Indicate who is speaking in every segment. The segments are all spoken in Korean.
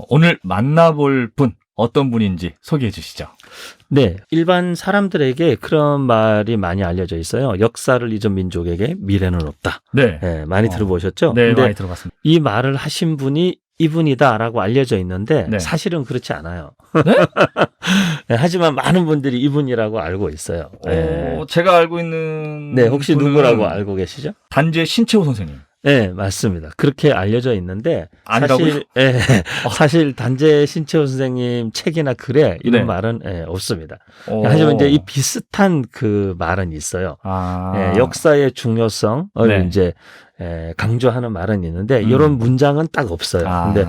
Speaker 1: 오늘 만나볼 분 어떤 분인지 소개해 주시죠.
Speaker 2: 네, 일반 사람들에게 그런 말이 많이 알려져 있어요. 역사를 잊은 민족에게 미래는 없다.
Speaker 1: 네,
Speaker 2: 네, 많이 들어보셨죠?
Speaker 1: 네,
Speaker 2: 근데
Speaker 1: 많이 들어봤습니다.
Speaker 2: 이 말을 하신 분이 이분이다라고 알려져 있는데
Speaker 1: 네.
Speaker 2: 사실은 그렇지 않아요.
Speaker 1: 네?
Speaker 2: 네, 하지만 많은 분들이 이분이라고 알고 있어요. 네.
Speaker 1: 제가 알고 있는
Speaker 2: 네, 혹시
Speaker 1: 분은
Speaker 2: 누구라고 알고 계시죠?
Speaker 1: 단지의 신채호 선생님.
Speaker 2: 네, 맞습니다. 그렇게 알려져 있는데
Speaker 1: 아니라고요?
Speaker 2: 사실, 사실 단재 신채호 선생님 책이나 글에 이런
Speaker 1: 네.
Speaker 2: 말은 없습니다. 하지만 이제 이 비슷한 그 말은 있어요. 역사의 중요성을
Speaker 1: 네.
Speaker 2: 이제 강조하는 말은 있는데 이런 문장은 딱 없어요. 근데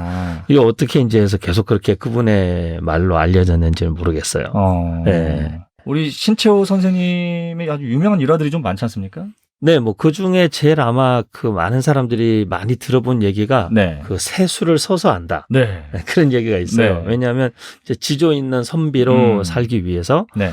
Speaker 2: 이거 어떻게 이제 해서 계속 그렇게 그분의 말로 알려졌는지는 모르겠어요. 네.
Speaker 1: 우리 신채호 선생님의 아주 유명한 일화들이 좀 많지 않습니까?
Speaker 2: 네, 뭐 그 중에 제일 아마 그 많은 사람들이 많이 들어본 얘기가
Speaker 1: 네.
Speaker 2: 그 세수를 서서 한다.
Speaker 1: 네.
Speaker 2: 그런 얘기가 있어요.
Speaker 1: 네.
Speaker 2: 왜냐하면 이제 지조 있는 선비로 살기 위해서
Speaker 1: 네.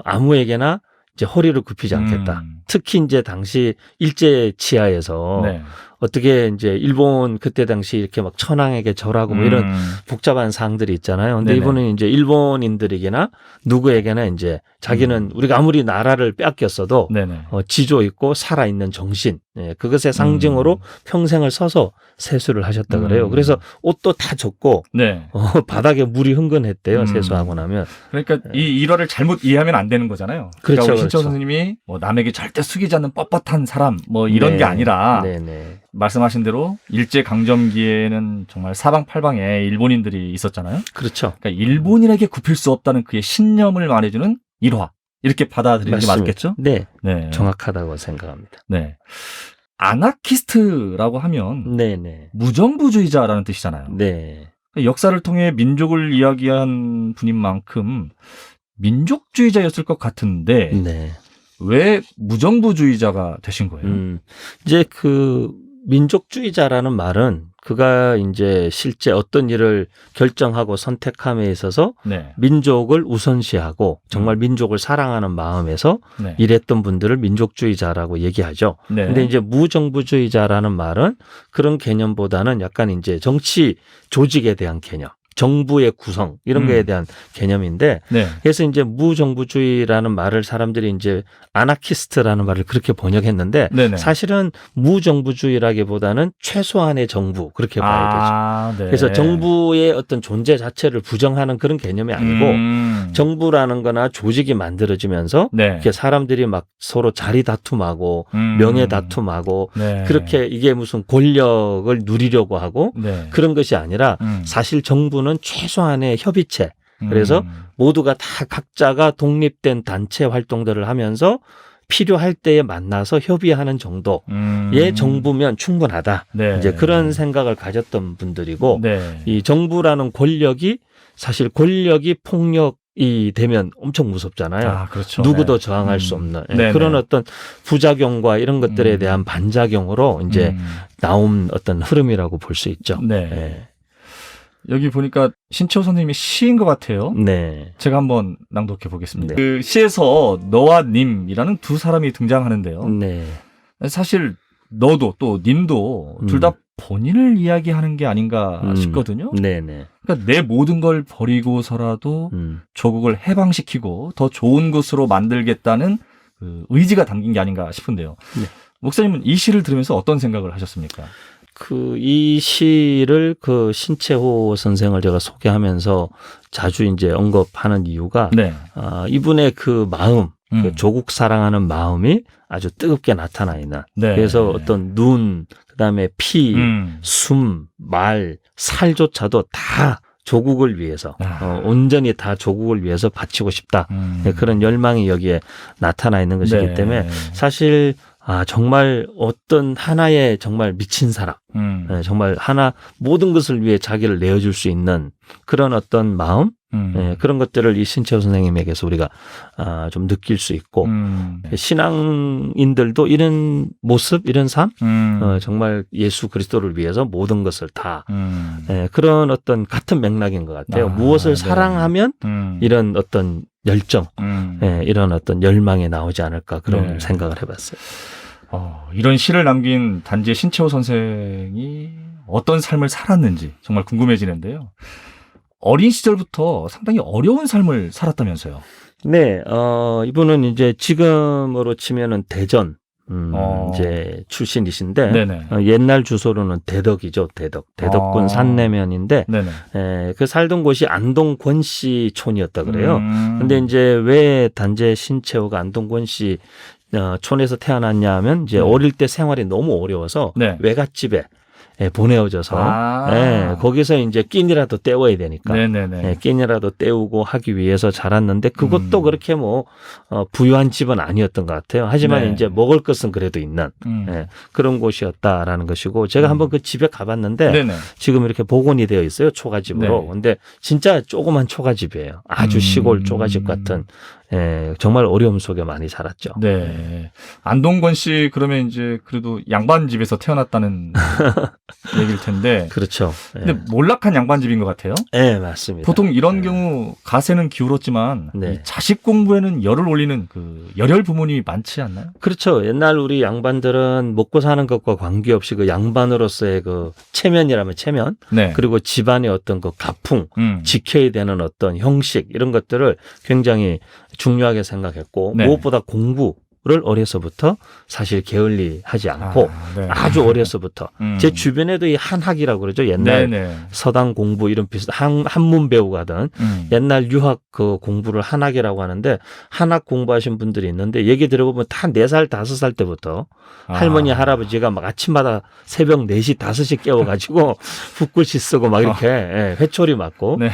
Speaker 2: 아무에게나 이제 허리를 굽히지 않겠다. 특히 이제 당시 일제 치하에서
Speaker 1: 네.
Speaker 2: 어떻게 이제 일본 그때 당시 이렇게 막 천황에게 절하고 뭐 이런 복잡한 사항들이 있잖아요. 근데
Speaker 1: 네네.
Speaker 2: 이분은 이제 일본인들에게나 누구에게나 이제 자기는 우리가 아무리 나라를 뺏겼어도
Speaker 1: 네네.
Speaker 2: 지조 있고 살아있는 정신, 그것의 상징으로 평생을 서서 세수를 하셨다 그래요. 그래서 옷도 다 젖고
Speaker 1: 네.
Speaker 2: 바닥에 물이 흥건했대요. 세수하고 나면.
Speaker 1: 그러니까 이 일화를 잘못 이해하면 안 되는 거잖아요.
Speaker 2: 그렇죠,
Speaker 1: 그러니까 우리 신채호
Speaker 2: 그렇죠.
Speaker 1: 선생님이 뭐 남에게 절대 숙이지 않는 뻣뻣한 사람 뭐 이런
Speaker 2: 네.
Speaker 1: 게 아니라
Speaker 2: 네네.
Speaker 1: 말씀하신 대로 일제 강점기에는 정말 사방팔방에 일본인들이 있었잖아요.
Speaker 2: 그렇죠.
Speaker 1: 그러니까 일본인에게 굽힐 수 없다는 그의 신념을 말해주는 일화 이렇게 받아들이는 게
Speaker 2: 맞습니다.
Speaker 1: 맞겠죠?
Speaker 2: 네,
Speaker 1: 네.
Speaker 2: 정확하다고 생각합니다.
Speaker 1: 네. 아나키스트라고 하면
Speaker 2: 네네.
Speaker 1: 무정부주의자라는 뜻이잖아요.
Speaker 2: 네.
Speaker 1: 역사를 통해 민족을 이야기한 분인 만큼 민족주의자였을 것 같은데
Speaker 2: 네.
Speaker 1: 왜 무정부주의자가 되신 거예요?
Speaker 2: 이제 그 민족주의자라는 말은 그가 이제 실제 어떤 일을 결정하고 선택함에 있어서
Speaker 1: 네.
Speaker 2: 민족을 우선시하고 정말 민족을 사랑하는 마음에서
Speaker 1: 네.
Speaker 2: 일했던 분들을 민족주의자라고 얘기하죠.
Speaker 1: 네.
Speaker 2: 근데 이제 무정부주의자라는 말은 그런 개념보다는 약간 이제 정치 조직에 대한 개념, 정부의 구성 이런 거에 대한 개념인데
Speaker 1: 네.
Speaker 2: 그래서 이제 무정부주의라는 말을 사람들이 이제 아나키스트라는 말을 그렇게 번역했는데
Speaker 1: 네네.
Speaker 2: 사실은 무정부주의라기보다는 최소한의 정부 그렇게 봐야 되죠.
Speaker 1: 네.
Speaker 2: 그래서 정부의 어떤 존재 자체를 부정하는 그런 개념이 아니고 정부라는 거나 조직이 만들어지면서
Speaker 1: 네.
Speaker 2: 이렇게 사람들이 막 서로 자리 다툼하고 명예 다툼하고
Speaker 1: 네.
Speaker 2: 그렇게 이게 무슨 권력을 누리려고 하고
Speaker 1: 네.
Speaker 2: 그런 것이 아니라 사실 정부는 최소한의 협의체 그래서 모두가 다 각자가 독립된 단체 활동들을 하면서 필요할 때에 만나서 협의하는 정도의 정부면 충분하다.
Speaker 1: 네.
Speaker 2: 이제 그런 생각을 가졌던 분들이고
Speaker 1: 네.
Speaker 2: 이 정부라는 권력이 사실 권력이 폭력이 되면 엄청 무섭잖아요.
Speaker 1: 그렇죠.
Speaker 2: 누구도
Speaker 1: 네.
Speaker 2: 저항할 수 없는
Speaker 1: 네네.
Speaker 2: 그런 어떤 부작용과 이런 것들에 대한 반작용으로 이제 나온 어떤 흐름이라고 볼 수 있죠.
Speaker 1: 네.
Speaker 2: 네.
Speaker 1: 여기 보니까 신채호 선생님의 시인 것 같아요.
Speaker 2: 네.
Speaker 1: 제가 한번 낭독해 보겠습니다.
Speaker 2: 네.
Speaker 1: 그 시에서 너와 님이라는 두 사람이 등장하는데요.
Speaker 2: 네.
Speaker 1: 사실 너도 또 님도 둘 다 본인을 이야기하는 게 아닌가 싶거든요.
Speaker 2: 네네.
Speaker 1: 그러니까 내 모든 걸 버리고서라도 조국을 해방시키고 더 좋은 곳으로 만들겠다는 그 의지가 담긴 게 아닌가 싶은데요.
Speaker 2: 네.
Speaker 1: 목사님은 이 시를 들으면서 어떤 생각을 하셨습니까?
Speaker 2: 이 시를 그 신채호 선생을 제가 소개하면서 자주 이제 언급하는 이유가
Speaker 1: 네.
Speaker 2: 이분의 그 마음, 그 조국 사랑하는 마음이 아주 뜨겁게 나타나 있는.
Speaker 1: 네.
Speaker 2: 그래서 어떤 눈, 그다음에 피, 숨, 말, 살조차도 다 조국을 위해서 온전히 다 조국을 위해서 바치고 싶다. 그런 열망이 여기에 나타나 있는 것이기
Speaker 1: 네.
Speaker 2: 때문에 사실 정말 어떤 하나의 정말 미친 사람, 정말 모든 것을 위해 자기를 내어줄 수 있는 그런 어떤 마음, 그런 것들을 이 신채호 선생님에게서 우리가 좀 느낄 수 있고, 신앙인들도 이런 모습, 이런 삶, 정말 예수 그리스도를 위해서 모든 것을 다, 그런 어떤 같은 맥락인 것 같아요. 무엇을
Speaker 1: 네.
Speaker 2: 사랑하면 이런 어떤 열정, 이런 어떤 열망이 나오지 않을까 그런
Speaker 1: 네.
Speaker 2: 생각을 해봤어요.
Speaker 1: 이런 시를 남긴 단지의 신채호 선생이 어떤 삶을 살았는지 정말 궁금해지는데요. 어린 시절부터 상당히 어려운 삶을 살았다면서요.
Speaker 2: 네, 이분은 이제 지금으로 치면은 대전, 이제 출신이신데,
Speaker 1: 네네.
Speaker 2: 옛날 주소로는 대덕이죠, 대덕. 대덕군 산내면인데,
Speaker 1: 네네.
Speaker 2: 그 살던 곳이 안동 권씨 촌이었다 그래요. 근데 이제 왜 단재 신채호가 안동 권씨 촌에서 태어났냐 하면 이제
Speaker 1: 네.
Speaker 2: 어릴 때 생활이 너무 어려워서
Speaker 1: 네.
Speaker 2: 외갓집에 보내어져서 거기서 이제 끼니라도 때워야 되니까
Speaker 1: 네네네.
Speaker 2: 끼니라도 때우고 하기 위해서 자랐는데 그것도 그렇게 뭐 부유한 집은 아니었던 것 같아요. 하지만
Speaker 1: 네.
Speaker 2: 이제 먹을 것은 그래도 있는 그런 곳이었다라는 것이고 제가 한번 그 집에 가봤는데
Speaker 1: 네네.
Speaker 2: 지금 이렇게 복원이 되어 있어요. 초가집으로.
Speaker 1: 네.
Speaker 2: 근데 진짜 조그만 초가집이에요. 아주 시골 초가집 같은. 정말 어려움 속에 많이 자랐죠.
Speaker 1: 네. 안동권 씨 그러면 이제 그래도 양반 집에서 태어났다는 얘기일 텐데.
Speaker 2: 그렇죠.
Speaker 1: 근데 몰락한 양반 집인 것 같아요.
Speaker 2: 네, 맞습니다.
Speaker 1: 보통 이런 경우 가세는 기울었지만
Speaker 2: 네.
Speaker 1: 이 자식 공부에는 열을 올리는 그 열혈 부모님이 많지 않나요?
Speaker 2: 그렇죠. 옛날 우리 양반들은 먹고 사는 것과 관계없이 그 양반으로서의 그 체면이라면 체면,
Speaker 1: 네.
Speaker 2: 그리고 집안의 어떤 그 가풍, 지켜야 되는 어떤 형식 이런 것들을 굉장히 중요하게 생각했고
Speaker 1: 네.
Speaker 2: 무엇보다 공부를 어려서부터 사실 게을리하지 않고
Speaker 1: 네.
Speaker 2: 아주 어려서부터 제 주변에도 이 한학이라고 그러죠. 옛날
Speaker 1: 네네.
Speaker 2: 서당 공부 이런 비슷 한문 배우 가던 옛날 유학 그 공부를 한학이라고 하는데 한학 공부하신 분들이 있는데 얘기 들어보면 다 4살, 5살 때부터 할머니, 할아버지가 막 아침마다 새벽 4시, 5시 깨워가지고 붓글씨 쓰고 막 이렇게 회초리 맞고
Speaker 1: 네.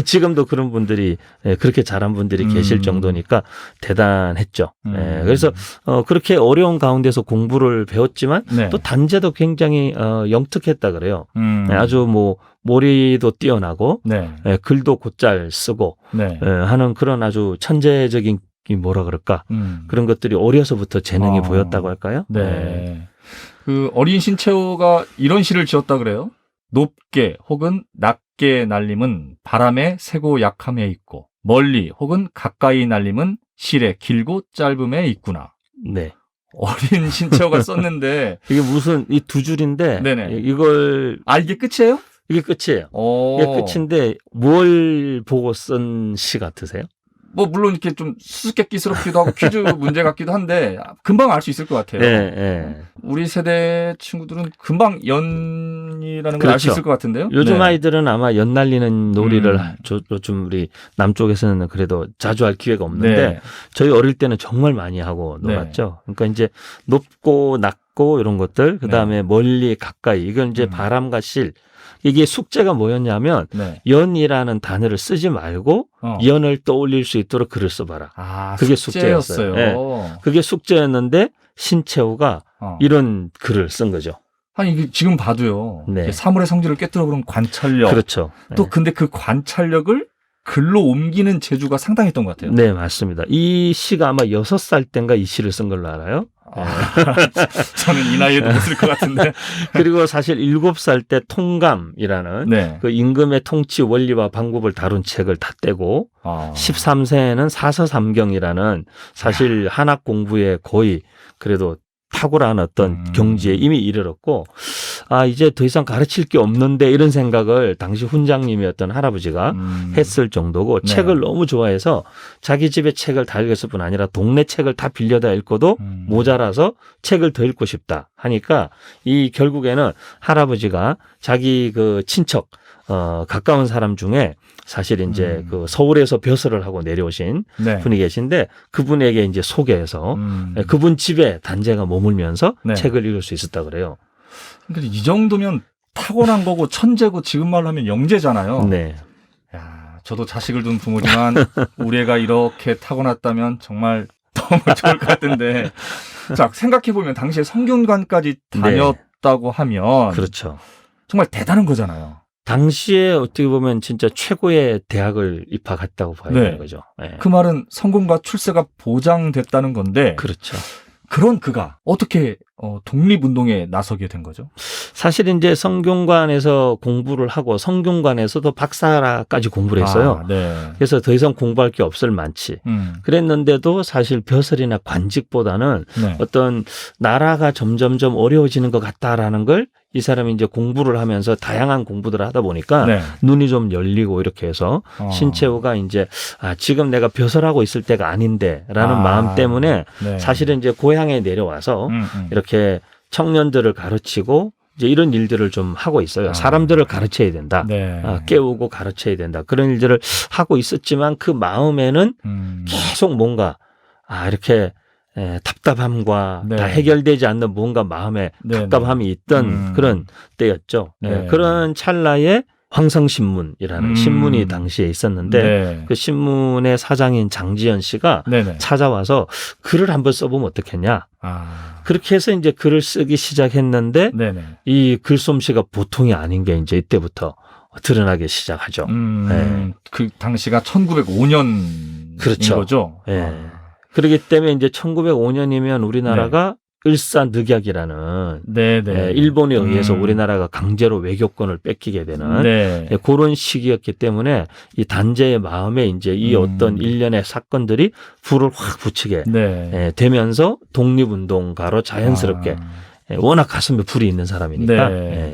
Speaker 2: 지금도 그런 분들이 그렇게 잘한 분들이 계실 정도니까 대단했죠. 그래서 그렇게 어려운 가운데서 공부를 배웠지만
Speaker 1: 네.
Speaker 2: 또 단재도 굉장히 영특했다 그래요. 아주 뭐 머리도 뛰어나고
Speaker 1: 네.
Speaker 2: 글도 곧잘 쓰고
Speaker 1: 네.
Speaker 2: 하는 그런 아주 천재적인 이 뭐라 그럴까 그런 것들이 어려서부터 재능이 보였다고 할까요?
Speaker 1: 네. 그 어린 신채호가 이런 시를 지었다 그래요. 높게 혹은 낮게 날림은 바람에 세고 약함에 있고 멀리 혹은 가까이 날림은 실에 길고 짧음에 있구나.
Speaker 2: 네.
Speaker 1: 어린 신채호가 썼는데
Speaker 2: 이게 무슨 이 2줄인데
Speaker 1: 네네.
Speaker 2: 이걸
Speaker 1: 이게 끝이에요?
Speaker 2: 이게 끝이에요.
Speaker 1: 오.
Speaker 2: 이게 끝인데 뭘 보고 쓴 시 같으세요?
Speaker 1: 뭐 물론 이렇게 좀 수수께끼스럽기도 하고 퀴즈 문제 같기도 한데 금방 알 수 있을 것 같아요.
Speaker 2: 네.
Speaker 1: 우리 세대 친구들은 금방 연이라는 걸 알 수
Speaker 2: 그렇죠.
Speaker 1: 있을 것 같은데요.
Speaker 2: 요즘
Speaker 1: 네.
Speaker 2: 아이들은 아마 연 날리는 놀이를 좀 우리 남쪽에서는 그래도 자주 할 기회가 없는데
Speaker 1: 네.
Speaker 2: 저희 어릴 때는 정말 많이 하고 놀았죠. 그러니까 이제 높고 낮고 이런 것들 그다음에 멀리 가까이 이건 이제 바람과 실 이게 숙제가 뭐였냐면
Speaker 1: 네.
Speaker 2: 연이라는 단어를 쓰지 말고 연을 떠올릴 수 있도록 글을 써봐라. 그게 숙제였어요. 네. 그게 숙제였는데 신채호가 이런 글을 쓴 거죠.
Speaker 1: 아니 이게 지금 봐도요.
Speaker 2: 네.
Speaker 1: 사물의 성질을 깨뜨려 보는 관찰력.
Speaker 2: 그렇죠.
Speaker 1: 또 근데 그 관찰력을 글로 옮기는 재주가 상당했던 것 같아요.
Speaker 2: 네, 맞습니다. 이 시가 아마 6살 때인가 이 시를 쓴 걸로 알아요.
Speaker 1: 저는 이 나이에도 못 쓸 것 같은데.
Speaker 2: 그리고 사실 7살 때 통감이라는
Speaker 1: 네.
Speaker 2: 그 임금의 통치 원리와 방법을 다룬 책을 다 떼고 13세에는 사서삼경이라는 사실 한학 공부에 거의 그래도 탁월한 어떤 경지에 이미 이르렀고 이제 더 이상 가르칠 게 없는데 이런 생각을 당시 훈장님이었던 할아버지가 했을 정도고
Speaker 1: 네.
Speaker 2: 책을 너무 좋아해서 자기 집에 책을 다 읽었을 뿐 아니라 동네 책을 다 빌려다 읽고도 모자라서 책을 더 읽고 싶다 하니까 이 결국에는 할아버지가 자기 그 친척 가까운 사람 중에 사실 이제 그 서울에서 벼슬을 하고 내려오신
Speaker 1: 네.
Speaker 2: 분이 계신데 그분에게 이제 소개해서 그분 집에 단재가 머물면서
Speaker 1: 네.
Speaker 2: 책을 읽을 수 있었다 그래요.
Speaker 1: 근데 이 정도면 타고난 거고 천재고 지금 말로 하면 영재잖아요.
Speaker 2: 네.
Speaker 1: 야, 저도 자식을 둔 부모지만 우리 애가 이렇게 타고났다면 정말 너무 좋을 것 같은데. 자, 생각해보면 당시에 성균관까지 다녔다고 하면
Speaker 2: 그렇죠.
Speaker 1: 정말 대단한 거잖아요.
Speaker 2: 당시에 어떻게 보면 진짜 최고의 대학을 입학했다고 봐야 되는 거죠. 네.
Speaker 1: 그 말은 성공과 출세가 보장됐다는 건데
Speaker 2: 그렇죠.
Speaker 1: 그런 그가 어떻게 독립운동에 나서게 된 거죠?
Speaker 2: 사실 이제 성균관에서 공부를 하고 성균관에서도 박사까지 공부를 했어요.
Speaker 1: 네.
Speaker 2: 그래서 더 이상 공부할 게 없을 만치. 그랬는데도 사실 벼슬이나 관직보다는
Speaker 1: 네.
Speaker 2: 어떤 나라가 점점점 어려워지는 것 같다라는 걸 이 사람이 이제 공부를 하면서 다양한 공부들을 하다 보니까
Speaker 1: 네.
Speaker 2: 눈이 좀 열리고 이렇게 해서 신채호가 이제 지금 내가 벼슬하고 있을 때가 아닌데라는 마음 때문에
Speaker 1: 네.
Speaker 2: 사실은 이제 고향에 내려와서 이렇게 청년들을 가르치고 이제 이런 일들을 좀 하고 있어요. 사람들을 가르쳐야 된다.
Speaker 1: 네.
Speaker 2: 깨우고 가르쳐야 된다. 그런 일들을 하고 있었지만 그 마음에는 계속 뭔가 이렇게 답답함과
Speaker 1: 네.
Speaker 2: 다 해결되지 않는 뭔가 마음에
Speaker 1: 네.
Speaker 2: 답답함이 있던 그런 때였죠.
Speaker 1: 네.
Speaker 2: 그런 찰나에 황성신문이라는 신문이 당시에 있었는데
Speaker 1: 네.
Speaker 2: 그 신문의 사장인 장지연 씨가
Speaker 1: 네네.
Speaker 2: 찾아와서 글을 한번 써보면 어떻겠냐. 그렇게 해서 이제 글을 쓰기 시작했는데
Speaker 1: 네네.
Speaker 2: 이 글솜씨가 보통이 아닌 게 이제 이때부터 드러나기 시작하죠.
Speaker 1: 그 당시가 1905년인
Speaker 2: 그렇죠.
Speaker 1: 거죠?
Speaker 2: 네. 그렇기 때문에 이제 1905년이면 우리나라가 을사늑약이라는 일본에 의해서 우리나라가 강제로 외교권을 뺏기게 되는 그런 시기였기 때문에 이 단재의 마음에 이제 이 어떤 일련의 사건들이 불을 확 붙이게 되면서 독립운동가로 자연스럽게 워낙 가슴에 불이 있는 사람이니까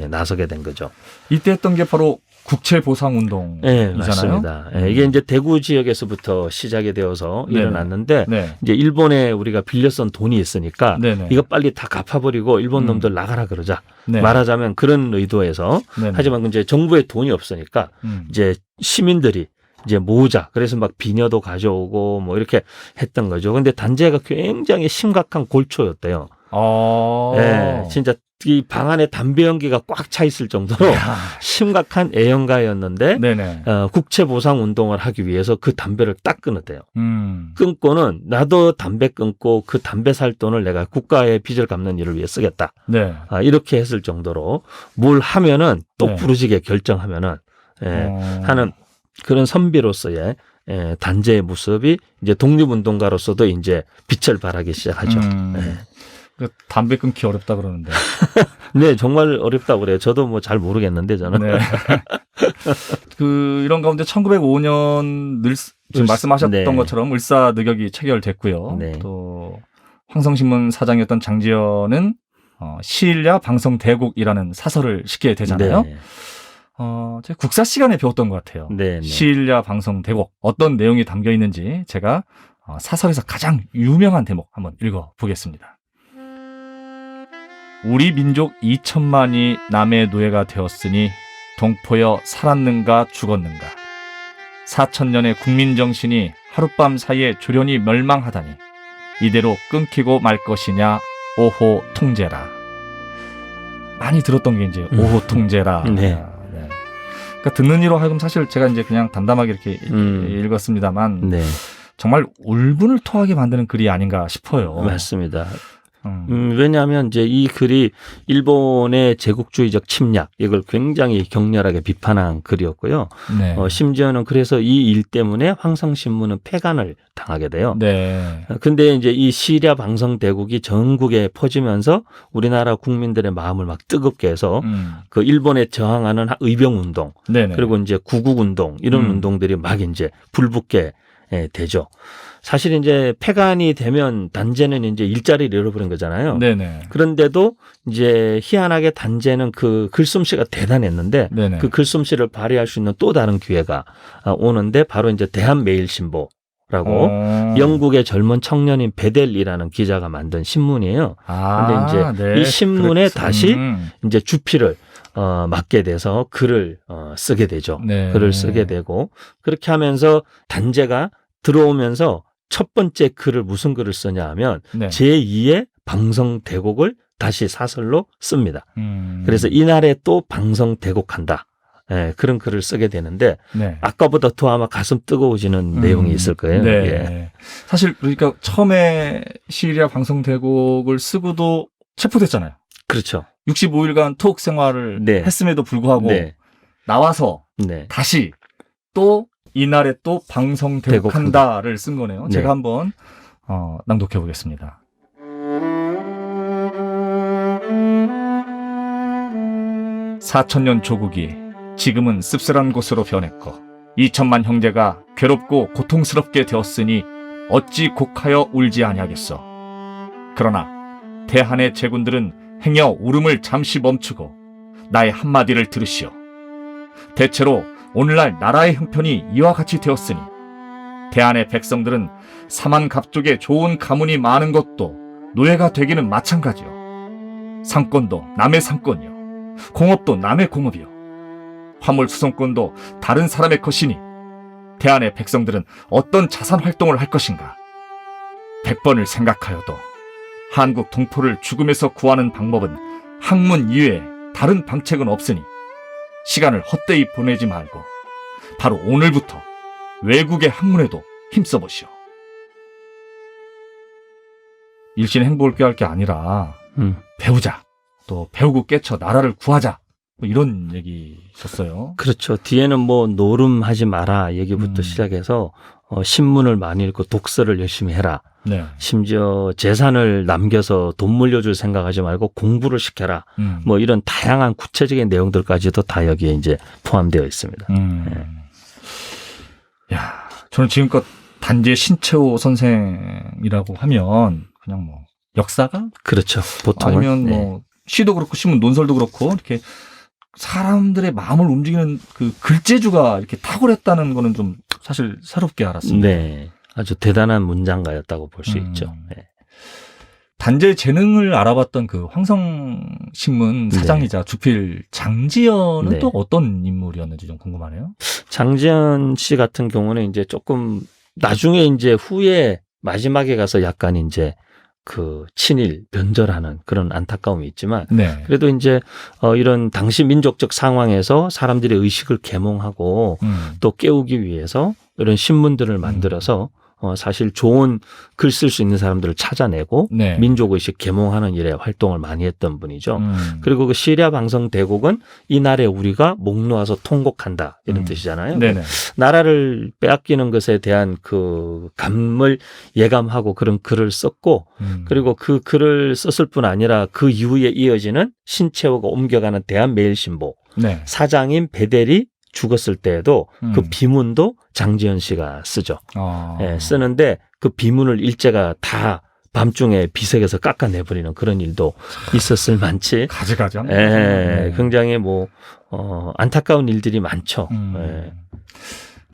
Speaker 2: 나서게 된 거죠.
Speaker 1: 이때 했던 게 바로 국채보상운동이잖아요.
Speaker 2: 네, 맞습니다. 이게 이제 대구 지역에서부터 시작이 되어서 일어났는데 이제 일본에 우리가 빌렸던 돈이 있으니까 이거 빨리 다 갚아버리고 일본 놈들 나가라 그러자. 말하자면 그런 의도에서 하지만 이제 정부에 돈이 없으니까 이제 시민들이 이제 모으자. 그래서 막 비녀도 가져오고 뭐 이렇게 했던 거죠. 근데 단재가 굉장히 심각한 골초였대요. 네, 진짜 이 방 안에 담배 연기가 꽉 차 있을 정도로 심각한 애연가였는데 국채 보상 운동을 하기 위해서 그 담배를 딱 끊었대요. 끊고는 나도 담배 끊고 그 담배 살 돈을 내가 국가의 빚을 갚는 일을 위해 쓰겠다. 이렇게 했을 정도로 뭘 하면은 똑부러지게 결정하면은 하는 그런 선비로서의 단재의 모습이 이제 독립운동가로서도 이제 빛을 발하기 시작하죠.
Speaker 1: 담배 끊기 어렵다 그러는데.
Speaker 2: 네, 정말 어렵다고 그래요. 저도 뭐 잘 모르겠는데 저는.
Speaker 1: 이런 가운데 1905년 지금 말씀하셨던 것처럼 을사늑약이 체결됐고요. 또 황성신문 사장이었던 장지연은 시일야 방성대국이라는 사설을 시게 되잖아요. 제가 국사 시간에 배웠던 것 같아요. 시일야 방성대국 어떤 내용이 담겨 있는지 제가 사설에서 가장 유명한 대목 한번 읽어보겠습니다. 우리 민족 2천만이 남의 노예가 되었으니 동포여 살았는가 죽었는가. 4천년의 국민정신이 하룻밤 사이에 조련이 멸망하다니 이대로 끊기고 말 것이냐. 오호 통제라. 많이 들었던 게 이제 오호 통제라. 그러니까 듣는 이로 하여금 사실 제가 이제 그냥 담담하게 이렇게 읽었습니다만 정말 울분을 토하게 만드는 글이 아닌가 싶어요.
Speaker 2: 맞습니다. 왜냐하면 이제 이 글이 일본의 제국주의적 침략 이걸 굉장히 격렬하게 비판한 글이었고요. 심지어는 그래서 이 일 때문에 황성신문은 폐간을 당하게 돼요. 근데 이제 이 시일야 방성대국이 전국에 퍼지면서 우리나라 국민들의 마음을 막 뜨겁게 해서 그 일본에 저항하는 의병운동 그리고 이제 구국운동 이런 운동들이 막 이제 불붙게 되죠. 사실 이제 폐간이 되면 단재는 이제 일자리를 잃어버린 거잖아요. 그런데도 이제 희한하게 단재는 그 글솜씨가 대단했는데 그 글솜씨를 발휘할 수 있는 또 다른 기회가 오는데 바로 이제 대한매일신보라고 영국의 젊은 청년인 베델이라는 기자가 만든 신문이에요. 근데 이제 이 신문에 다시 이제 주필을 맡게 돼서 글을 쓰게 되죠. 글을 쓰게 되고 그렇게 하면서 단재가 들어오면서 첫 번째 글을 무슨 글을 쓰냐 하면 제2의 방성대곡을 다시 사설로 씁니다. 그래서 이날에 또 방성대곡한다. 그런 글을 쓰게 되는데 아까보다 더 아마 가슴 뜨거워지는 내용이 있을 거예요.
Speaker 1: 사실 그러니까 처음에 시일야 방성대곡을 쓰고도 체포됐잖아요.
Speaker 2: 그렇죠.
Speaker 1: 65일간 투옥 생활을 했음에도 불구하고 나와서 다시 또 이날에 또 방성대곡한다를 쓴 거네요. 제가 한번 낭독해 보겠습니다. 4,000년 조국이 지금은 씁쓸한 곳으로 변했고 2천만 형제가 괴롭고 고통스럽게 되었으니 어찌 곡하여 울지 아니하겠소. 그러나 대한의 제군들은 행여 울음을 잠시 멈추고 나의 한마디를 들으시오. 대체로 오늘날 나라의 형편이 이와 같이 되었으니 대한의 백성들은 사만갑족에 좋은 가문이 많은 것도 노예가 되기는 마찬가지요. 상권도 남의 상권이요. 공업도 남의 공업이요. 화물수송권도 다른 사람의 것이니 대한의 백성들은 어떤 자산 활동을 할 것인가. 100번을 생각하여도 한국 동포를 죽음에서 구하는 방법은 학문 이외에 다른 방책은 없으니 시간을 헛되이 보내지 말고 바로 오늘부터 외국의 학문에도 힘써보시오. 일신 행복을 꾀할 게 아니라 배우자, 또 배우고 깨쳐 나라를 구하자, 뭐 이런 얘기셨어요.
Speaker 2: 그렇죠. 뒤에는 뭐 노름하지 마라 얘기부터 시작해서 신문을 많이 읽고 독서를 열심히 해라.
Speaker 1: 네.
Speaker 2: 심지어 재산을 남겨서 돈 물려줄 생각하지 말고 공부를 시켜라. 뭐 이런 다양한 구체적인 내용들까지도 다 여기에 이제 포함되어 있습니다.
Speaker 1: 야, 저는 지금껏 단지의 신채호 선생이라고 하면 그냥 뭐 역사가
Speaker 2: 그렇죠. 보통은
Speaker 1: 아니면 뭐 시도 그렇고 신문 논설도 그렇고 이렇게 사람들의 마음을 움직이는 그 글재주가 이렇게 탁월했다는 거는 좀 사실 새롭게 알았습니다.
Speaker 2: 네, 아주 대단한 문장가였다고 볼 수 있죠. 네.
Speaker 1: 단재의 재능을 알아봤던 그 황성신문 사장이자 주필 장지연은 또 어떤 인물이었는지 좀 궁금하네요.
Speaker 2: 장지연 씨 같은 경우는 이제 조금 나중에 이제 후에 마지막에 가서 약간 이제 그 친일 변절하는 그런 안타까움이 있지만 그래도 이제 이런 당시 민족적 상황에서 사람들의 의식을 계몽하고 또 깨우기 위해서 이런 신문들을 만들어서 사실 좋은 글 쓸 수 있는 사람들을 찾아내고 민족의식 계몽하는 일에 활동을 많이 했던 분이죠. 그리고 그 시리아 방송 대곡은 이날에 우리가 목 놓아서 통곡한다 이런 뜻이잖아요. 나라를 빼앗기는 것에 대한 그 감을 예감하고 그런 글을 썼고 그리고 그 글을 썼을 뿐 아니라 그 이후에 이어지는 신채호가 옮겨가는 대한매일신보 사장인 베델이 죽었을 때에도 그 비문도 장지연 씨가 쓰죠. 쓰는데 그 비문을 일제가 다 밤중에 비색에서 깎아내버리는 그런 일도 있었을 만치.
Speaker 1: 가지가지.
Speaker 2: 굉장히 뭐 안타까운 일들이 많죠.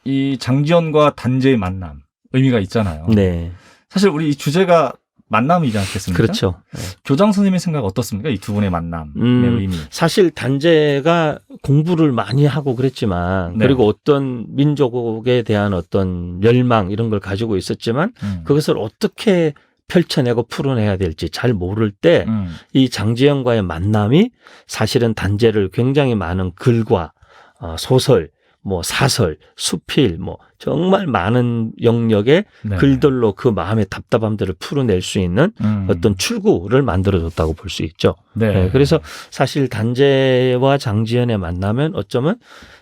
Speaker 1: 이 장지연과 단재의 만남 의미가 있잖아요.
Speaker 2: 네.
Speaker 1: 사실 우리 이 주제가 만남이지 않겠습니까?
Speaker 2: 그렇죠.
Speaker 1: 교장 선생님의 생각 어떻습니까? 이 두 분의 만남의 의미.
Speaker 2: 사실 단재가 공부를 많이 하고 그랬지만 그리고 어떤 민족에 대한 어떤 열망 이런 걸 가지고 있었지만 그것을 어떻게 펼쳐내고 풀어내야 될지 잘 모를 때 이 장지연과의 만남이 사실은 단재를 굉장히 많은 글과 소설 뭐 사설, 수필, 뭐 정말 많은 영역의 글들로 그 마음의 답답함들을 풀어낼 수 있는 어떤 출구를 만들어줬다고 볼 수 있죠. 그래서 사실 단재와 장지연의 만나면 어쩌면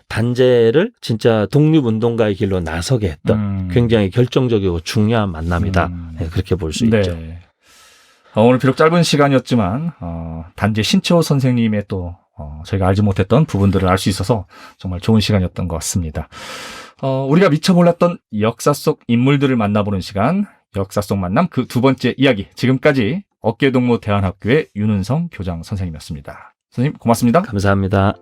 Speaker 2: 단재를 진짜 독립운동가의 길로 나서게 했던 굉장히 결정적이고 중요한 만남이다. 그렇게 볼 수 있죠.
Speaker 1: 오늘 비록 짧은 시간이었지만 단재 신채호 선생님의 또 저희가 알지 못했던 부분들을 알 수 있어서 정말 좋은 시간이었던 것 같습니다. 우리가 미처 몰랐던 역사 속 인물들을 만나보는 시간, 역사 속 만남 그 두 번째 이야기. 지금까지 어깨동무 대안학교의 윤은성 교장 선생님이었습니다. 선생님 고맙습니다.
Speaker 2: 감사합니다.